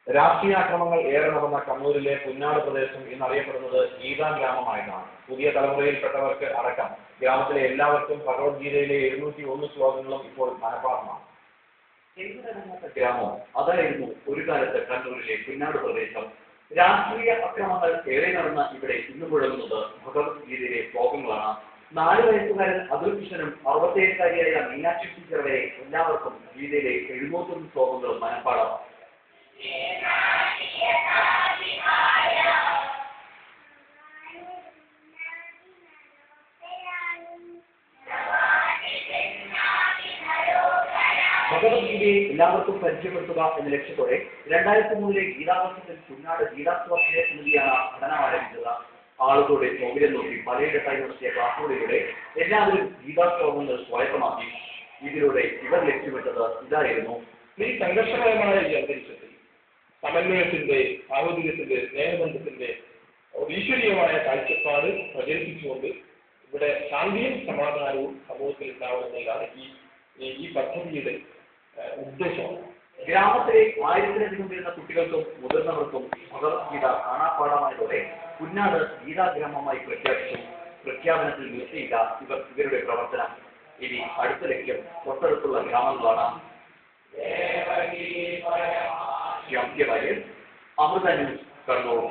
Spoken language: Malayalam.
രാഷ്ട്രീയാക്രമങ്ങൾ ഏറെ നടന്ന കണ്ണൂരിലെ പുന്നാട് പ്രദേശം ഇന്നറിയപ്പെടുന്നത് ഗീതാ ഗ്രാമമായിട്ടാണ്. പുതിയ തലമുറയിൽപ്പെട്ടവർക്ക് അടക്കം ഗ്രാമത്തിലെ എല്ലാവർക്കും ഭഗവത്ഗീതയിലെ 701 ശ്ലോകങ്ങളും ഇപ്പോൾ മനഃപ്പാഠമാണ്. ഗ്രാമം അതായിരുന്നു ഒരു കാലത്ത് കണ്ണൂരിലെ പുന്നാട് പ്രദേശം. രാഷ്ട്രീയ അക്രമങ്ങൾ ഏറെ നടന്ന ഇവിടെ ഇന്ന് മുഴങ്ങുന്നത് ഭഗവത്ഗീതയിലെ ശ്ലോകങ്ങളാണ്. 4 വയസ്സുകാരൻ അതുൽ കിഷനും 67-കാരിയായ മീനാക്ഷി ടീച്ചർ വരെ എല്ലാവർക്കും ഗീതയിലെ 701 ശ്ലോകങ്ങളും മനഃപ്പാഠമാണ്. ഭഗവത്ഗീതയെ എല്ലാവർക്കും പരിചയപ്പെടുത്തുക എന്ന ലക്ഷ്യത്തോടെ 2003 ഗീതാവർഷത്തിൽ പുന്നാട് ഗീതാ സ്വാധ്യായ സമിതിയാണ് പഠനം ആരംഭിച്ചത്. ആളുകളുടെ സൗകര്യം നോക്കി പലയിടത്തായി നടത്തിയ ക്ലാസുകളിലൂടെ എല്ലാവരും ഗീതാ ശ്ലോകങ്ങൾ സ്വായത്തമാക്കി. ഇതിലൂടെ ഇവർ ലക്ഷ്യമിട്ടത് ഇതായിരുന്നു: ഈ സംഘർഷകരമായ ഈ അന്തരീക്ഷത്തിൽ സമന്വയത്തിന്റെ, സാഹോദര്യത്തിന്റെ, സ്നേഹബന്ധത്തിന്റെ ഈശ്വരീയമായ കാഴ്ചപ്പാട് പ്രചരിപ്പിച്ചുകൊണ്ട് ഇവിടെ ശാന്തിയും സമാധാനവും സമൂഹത്തിൽ ഉണ്ടാവുന്നതാണ് ഈ പദ്ധതിയുടെ ഉദ്ദേശമാണ്. ഗ്രാമത്തിലെ 1000-ലധികം വരുന്ന കുട്ടികൾക്കും മുതിർന്നവർക്കും ഭഗവത്ഗീത കാണാപ്പാഠമായതോടെ പുന്നാട് ഗീതാ ഗ്രാമമായി പ്രഖ്യാപിച്ചു. പ്രഖ്യാപനത്തിൽ നിർത്തിയില്ല ഇവരുടെ പ്രവർത്തനം. ഇനി അടുത്ത ലക്ഷ്യം തൊട്ടടുത്തുള്ള ഗ്രാമങ്ങളാണ്. അമൃത ന്യൂസ്, കണ്ണൂർ.